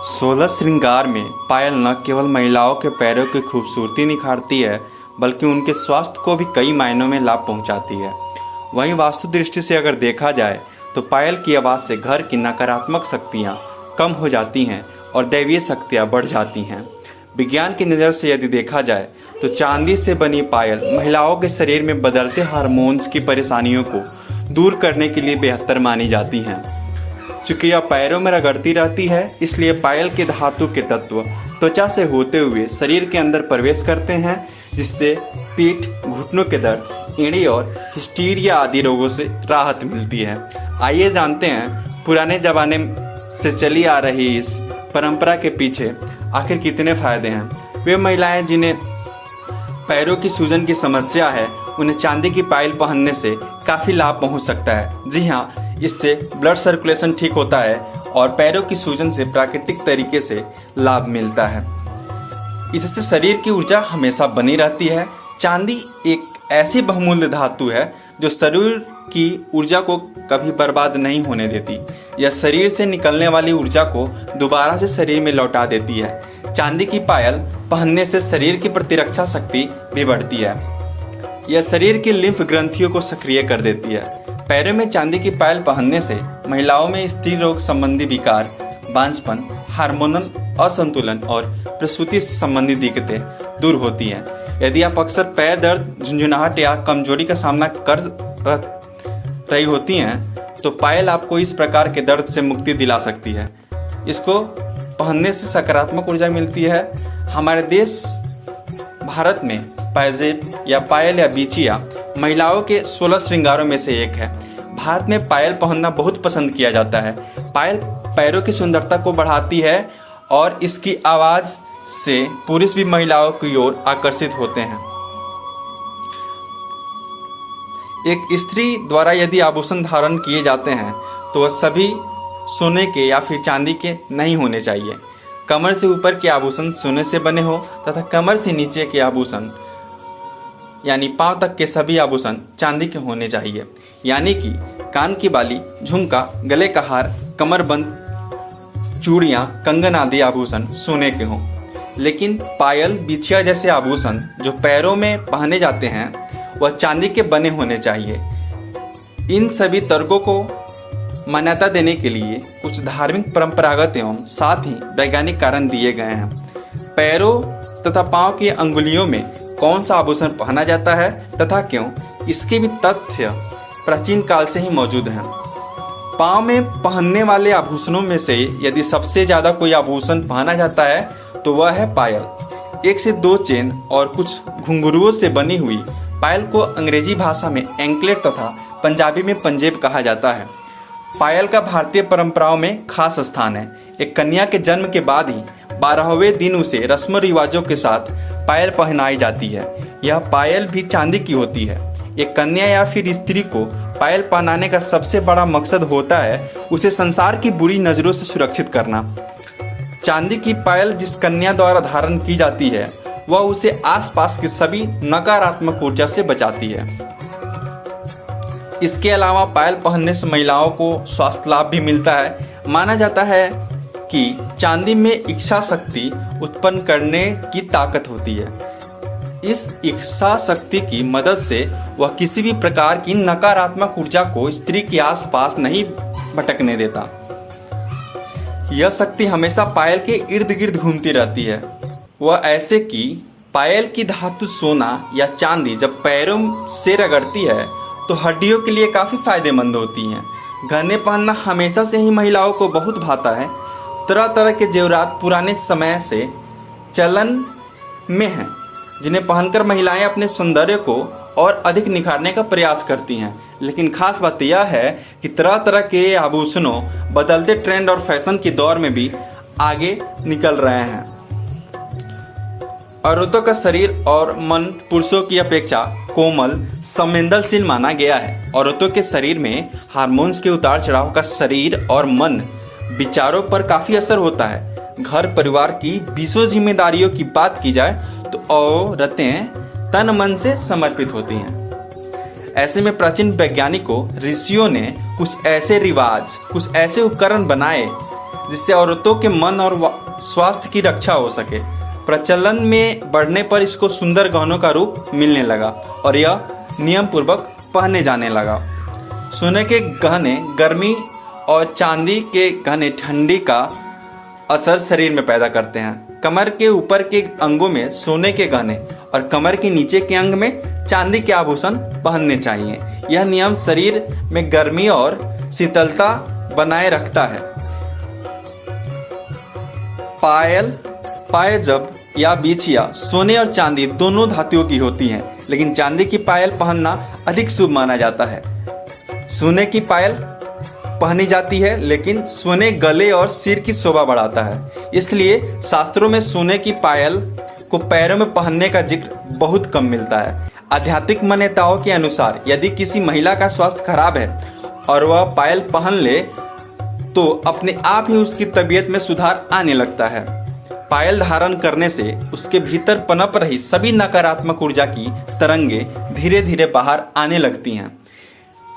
16 श्रृंगार में पायल न केवल महिलाओं के पैरों की खूबसूरती निखारती है बल्कि उनके स्वास्थ्य को भी कई मायनों में लाभ पहुंचाती है। वहीं वास्तु दृष्टि से अगर देखा जाए तो पायल की आवाज़ से घर की नकारात्मक शक्तियां कम हो जाती हैं और दैवीय शक्तियां बढ़ जाती हैं। विज्ञान की नज़र से यदि देखा जाए तो चांदी से बनी पायल महिलाओं के शरीर में बदलते हार्मोन्स की परेशानियों को दूर करने के लिए बेहतर मानी जाती हैं। चूँकि यह पैरों में रगड़ती रहती है, इसलिए पायल के धातु के तत्व त्वचा से होते हुए शरीर के अंदर प्रवेश करते हैं, जिससे पीठ, घुटनों के दर्द, एड़ी और हिस्टीरिया आदि रोगों से राहत मिलती है। आइए जानते हैं पुराने ज़माने से चली आ रही इस परंपरा के पीछे आखिर कितने फायदे हैं। वे महिलाएं जिन्हें पैरों की सूजन की समस्या है, उन्हें चांदी की पायल पहनने से काफ़ी लाभ पहुंच सकता है। जी हाँ, इससे ब्लड सर्कुलेशन ठीक होता है और पैरों की सूजन से प्राकृतिक तरीके से लाभ मिलता है। इससे शरीर की ऊर्जा हमेशा बनी रहती है। चांदी एक ऐसी बहुमूल्य धातु है जो शरीर की ऊर्जा को कभी बर्बाद नहीं होने देती। यह शरीर से निकलने वाली ऊर्जा को दोबारा से शरीर में लौटा देती है। चांदी की पायल पहनने से शरीर की प्रतिरक्षा शक्ति भी बढ़ती है। यह शरीर की लिम्फ ग्रंथियों को सक्रिय कर देती है। पैरों में चांदी की पायल पहनने से महिलाओं में स्त्री रोग संबंधी विकार, बांझपन, हार्मोनल असंतुलन और प्रसूति संबंधी दिक्कतें दूर होती हैं। यदि आप अक्सर पैर दर्द, झुंझुनाहट या कमजोरी का सामना कर रही होती हैं, तो पायल आपको इस प्रकार के दर्द से मुक्ति दिला सकती है। इसको पहनने से सकारात्मक ऊर्जा मिलती है। हमारे देश भारत में पैजेब या पायल या बिछिया महिलाओं के 16 श्रृंगारों में से एक है। भारत में पायल पहनना बहुत पसंद किया जाता है। पायल पैरों की सुंदरता को बढ़ाती है और इसकी आवाज़ से पुरुष भी महिलाओं की ओर आकर्षित होते हैं। एक स्त्री द्वारा यदि आभूषण धारण किए जाते हैं तो वह सभी सोने के या फिर चांदी के नहीं होने चाहिए। कमर से ऊपर के आभूषण सोने से बने हो तथा कमर से नीचे के आभूषण यानी पांव तक के सभी आभूषण चांदी के होने चाहिए। यानी कि कान की बाली, झुमका, गले का हार, कमरबंद, चूड़ियाँ, कंगन आदि आभूषण सोने के हों। लेकिन पायल, बिछिया जैसे आभूषण जो पैरों में पहने जाते हैं वह चांदी के बने होने चाहिए। इन सभी तर्कों को मान्यता देने के लिए कुछ धार्मिक, परंपरागत एवं साथ ही वैज्ञानिक कारण दिए गए हैं। पैरों तथा पांव की अंगुलियों में कौन सा आभूषण पहना जाता है तथा क्यों, इसके भी तथ्य प्राचीन काल से ही मौजूद हैं। पांव में पहनने वाले आभूषणों में से यदि सबसे ज्यादा कोई आभूषण पहना जाता है तो वह है पायल। 1 से 2 चेन और कुछ घुंघरुओं से बनी हुई पायल को अंग्रेजी भाषा में एंकलेट तथा पंजाबी में पंजेब कहा जाता है। पायल का भारतीय परंपराओं में खास स्थान है। एक कन्या के जन्म के बाद ही 12वें दिन उसे रस्म रिवाजों के साथ पायल पहनाई जाती है। यह पायल भी चांदी की होती है। एक कन्या या फिर स्त्री को पायल पहनाने का सबसे बड़ा मकसद होता है उसे संसार की बुरी नजरों से सुरक्षित करना। चांदी की पायल जिस कन्या द्वारा धारण की जाती है वह उसे आसपास की सभी नकारात्मक ऊर्जा से बचाती है। इसके अलावा पायल पहनने से महिलाओं को स्वास्थ्य लाभ भी मिलता है। माना जाता है कि चांदी में इच्छा शक्ति उत्पन्न करने की ताकत होती है। इस इच्छा शक्ति की मदद से वह किसी भी प्रकार की नकारात्मक ऊर्जा को स्त्री के आसपास नहीं भटकने देता। यह शक्ति हमेशा पायल के इर्द गिर्द घूमती रहती है। वह ऐसे कि पायल की धातु सोना या चांदी जब पैरों से रगड़ती है तो हड्डियों के लिए काफ़ी फायदेमंद होती हैं। गहने पहनना हमेशा से ही महिलाओं को बहुत भाता है। तरह तरह के जेवरात पुराने समय से चलन में हैं, जिन्हें पहनकर महिलाएं अपने सौंदर्य को और अधिक निखारने का प्रयास करती हैं। लेकिन खास बात यह है कि तरह तरह के आभूषणों बदलते ट्रेंड और फैशन के दौर में भी आगे निकल रहे हैं। औरतों का शरीर और मन पुरुषों की अपेक्षा कोमल, संवेदनशील माना गया है। औरतों के शरीर में हार्मोन्स के उतार चढ़ाव का शरीर और मन विचारों पर काफ़ी असर होता है। घर परिवार की 20 जिम्मेदारियों की बात की जाए तो औरतें तन मन से समर्पित होती हैं। ऐसे में प्राचीन वैज्ञानिकों, ऋषियों ने कुछ ऐसे रिवाज, कुछ ऐसे उपकरण बनाए जिससे औरतों के मन और स्वास्थ्य की रक्षा हो सके। प्रचलन में बढ़ने पर इसको सुंदर गहनों का रूप मिलने लगा और यह नियम पूर्वक पहने जाने लगा। सोने के गहने गर्मी और चांदी के गहने ठंडी का असर शरीर में पैदा करते हैं। कमर के ऊपर के अंगों में सोने के गहने और कमर के नीचे के अंग में चांदी के आभूषण पहनने चाहिए। यह नियम शरीर में गर्मी और शीतलता बनाए रखता है। पायजब या बिछिया सोने और चांदी दोनों धातुओं की होती हैं, लेकिन चांदी की पायल पहनना अधिक शुभ माना जाता है। सोने की पायल पहनी जाती है, लेकिन सोने गले और सिर की शोभा बढ़ाता है। इसलिए शास्त्रों में सोने की पायल को पैरों में पहनने का जिक्र बहुत कम मिलता है। आध्यात्मिक मान्यताओं के अनुसार यदि किसी महिला का स्वास्थ्य खराब है और वह पायल पहन ले तो अपने आप ही उसकी तबीयत में सुधार आने लगता है। पायल धारण करने से उसके भीतर पनप रही सभी नकारात्मक ऊर्जा की तरंगे धीरे धीरे बाहर आने लगती हैं।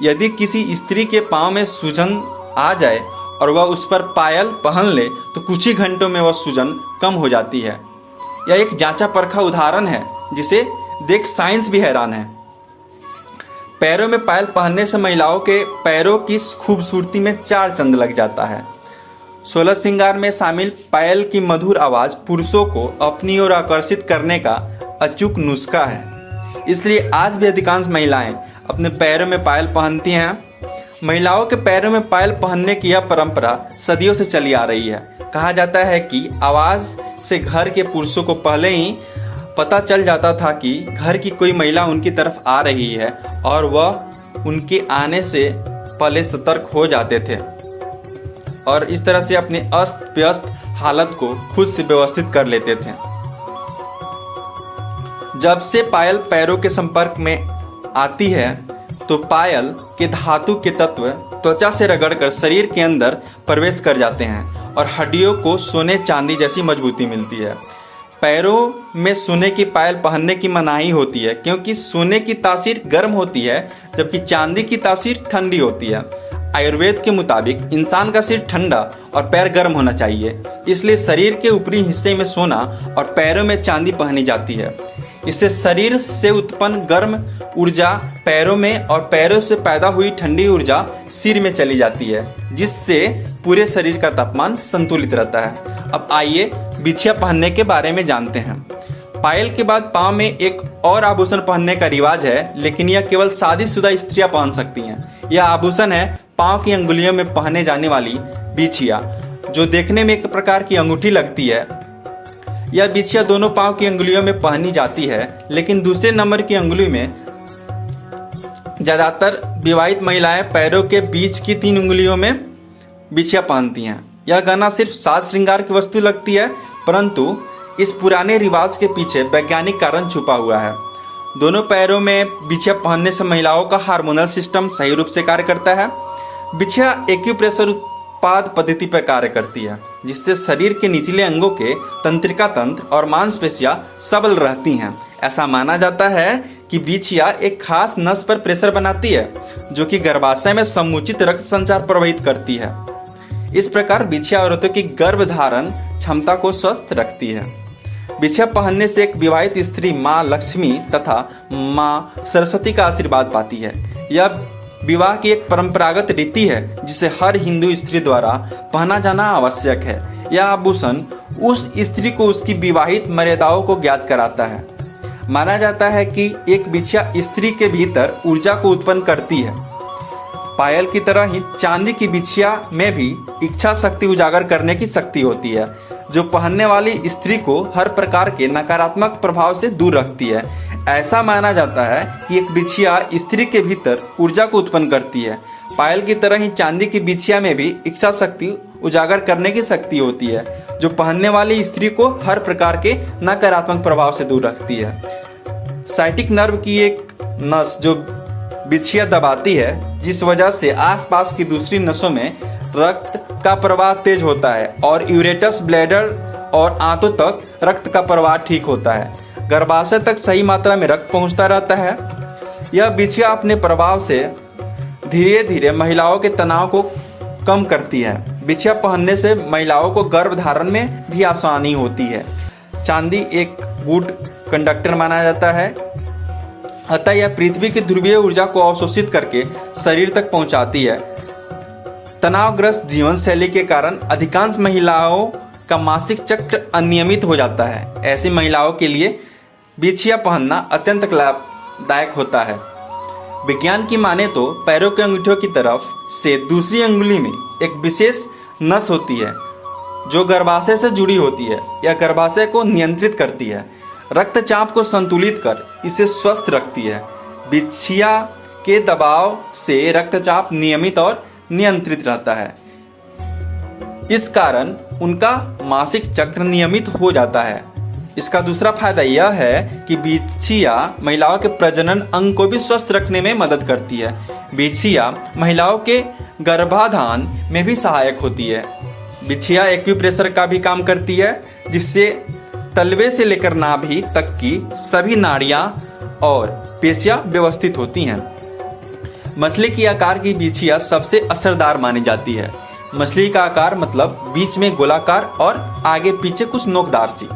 यदि किसी स्त्री के पांव में सूजन आ जाए और वह उस पर पायल पहन ले तो कुछ ही घंटों में वह सूजन कम हो जाती है। यह एक जांचा परखा उदाहरण है जिसे देख साइंस भी हैरान है। पैरों में पायल पहनने से महिलाओं के पैरों की खूबसूरती में चार चंद लग जाता है। 16 श्रृंगार में शामिल पायल की मधुर आवाज पुरुषों को अपनी ओर आकर्षित करने का अचूक नुस्खा है। इसलिए आज भी अधिकांश महिलाएं अपने पैरों में पायल पहनती हैं। महिलाओं के पैरों में पायल पहनने की यह परंपरा सदियों से चली आ रही है। कहा जाता है कि आवाज से घर के पुरुषों को पहले ही पता चल जाता था कि घर की कोई महिला उनकी तरफ आ रही है और वह उनके आने से पहले सतर्क हो जाते थे और इस तरह से अपने अस्त व्यस्त हालत को खुद से व्यवस्थित कर लेते थे। जब से पायल पैरों के संपर्क में आती है तो पायल के धातु के तत्व त्वचा से रगड़कर शरीर के अंदर प्रवेश कर जाते हैं और हड्डियों को सोने चांदी जैसी मजबूती मिलती है। पैरों में सोने की पायल पहनने की मनाही होती है क्योंकि सोने की तासीर गर्म होती है जबकि चांदी की तासीर ठंडी होती है। आयुर्वेद के मुताबिक इंसान का सिर ठंडा और पैर गर्म होना चाहिए, इसलिए शरीर के ऊपरी हिस्से में सोना और पैरों में चांदी पहनी जाती है। इससे शरीर से उत्पन्न गर्म ऊर्जा पैरों में और पैरों से पैदा हुई ठंडी ऊर्जा सिर में चली जाती है, जिससे पूरे शरीर का तापमान संतुलित रहता है। अब आइए बिछिया पहनने के बारे में जानते हैं। पायल के बाद पाँव में एक और आभूषण पहनने का रिवाज है, लेकिन यह केवल शादीशुदा स्त्रियां पहन सकती हैं। यह आभूषण है पाँव की अंगुलियों में पहने जाने वाली बिछिया, जो देखने में एक प्रकार की अंगूठी लगती है। यह बिछिया दोनों पाँव की अंगुलियों में पहनी जाती है, लेकिन दूसरे नंबर की अंगुली में ज्यादातर विवाहित महिलाएं पैरों के बीच की 3 उंगलियों में बिछिया पहनती हैं। यह गहना सिर्फ साज श्रृंगार की वस्तु लगती है, परंतु इस पुराने रिवाज के पीछे वैज्ञानिक कारण छुपा हुआ है। दोनों पैरों में बिछिया पहनने से महिलाओं का हार्मोनल सिस्टम सही रूप से कार्य करता है। बिछिया एक्यूप्रेशर उत्पाद पद्धति पर कार्य करती है, जिससे शरीर के निचले अंगों के तंत्रिका तंत्र और मांसपेशियां सबल रहती हैं। ऐसा माना जाता है कि बिछिया एक खास नस पर प्रेशर बनाती है, जो कि गर्भाशय में समुचित रक्त संचार प्रभावित करती है। इस प्रकार बिछिया औरतों की गर्भधारण क्षमता को स्वस्थ रखती है। बिछिया पहनने से एक विवाहित स्त्री माँ लक्ष्मी तथा माँ सरस्वती का आशीर्वाद पाती है। यह विवाह की एक परंपरागत रीति है जिसे हर हिंदू स्त्री द्वारा पहना जाना आवश्यक है। यह आभूषण उस स्त्री को उसकी विवाहित मर्यादाओं को ज्ञात कराता है। माना जाता है कि एक बिछिया स्त्री के भीतर ऊर्जा को उत्पन्न करती है। पायल की तरह ही चांदी की बिछिया में भी इच्छा शक्ति उजागर करने की शक्ति होती है, जो पहनने वाली स्त्री को हर प्रकार के नकारात्मक प्रभाव से दूर रखती है। ऐसा माना जाता है कि एक बिछिया स्त्री के भीतर ऊर्जा को उत्पन्न करती है। पायल की तरह ही चांदी की बिछिया में भी इच्छा शक्ति उजागर करने की शक्ति होती है, जो पहनने वाली स्त्री को हर प्रकार के नकारात्मक प्रभाव से दूर रखती है। साइटिक नर्व की एक नस जो बिछिया दबाती है, जिस वजह से आसपास की दूसरी नसों में रक्त का प्रवाह तेज होता है और यूरेटस, ब्लैडर और आंतों तक रक्त का प्रवाह ठीक होता है। गर्भाशय तक सही मात्रा में रक्त पहुंचता रहता है। यह बिछिया अपने प्रभाव से धीरे धीरे महिलाओं के तनाव को कम करती है। बिछिया पहनने से महिलाओं को गर्भधारण में भी आसानी होती है। चांदी एक गुड कंडक्टर माना जाता है, अतः यह पृथ्वी की ध्रुवीय ऊर्जा को अवशोषित करके शरीर तक पहुंचाती है। तनावग्रस्त जीवन शैली के कारण अधिकांश महिलाओं का मासिक चक्र अनियमित हो जाता है। ऐसी महिलाओं के लिए बिछिया पहनना अत्यंत लाभदायक होता है। विज्ञान की माने तो पैरों के अंगूठों की तरफ से दूसरी अंगुली में एक विशेष नस होती है जो गर्भाशय से जुड़ी होती है। यह गर्भाशय को नियंत्रित करती है, रक्तचाप को संतुलित कर इसे स्वस्थ रखती है। बिछिया के दबाव से रक्तचाप नियमित और नियंत्रित रहता है। इस कारण उनका मासिक चक्र नियमित हो जाता है। इसका दूसरा फायदा यह है कि बिछिया महिलाओं के प्रजनन अंग को भी स्वस्थ रखने में मदद करती है। बिछिया महिलाओं के गर्भाधान में भी सहायक होती है। बिछिया एक्यूप्रेशर का भी काम करती है, जिससे तलवे से लेकर नाभि तक की सभी नाड़ियां और पेशियां व्यवस्थित होती हैं। मछली की आकार की बिछिया सबसे असरदार मानी जाती है। मछली का आकार मतलब बीच में गोलाकार और आगे पीछे कुछ नोकदार सी।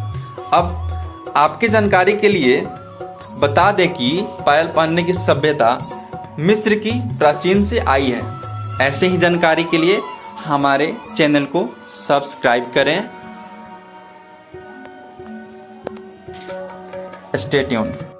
अब आपके जानकारी के लिए बता दें कि पायल पहनने की सभ्यता मिस्र की प्राचीन से आई है। ऐसे ही जानकारी के लिए हमारे चैनल को सब्सक्राइब करें। Stay tuned.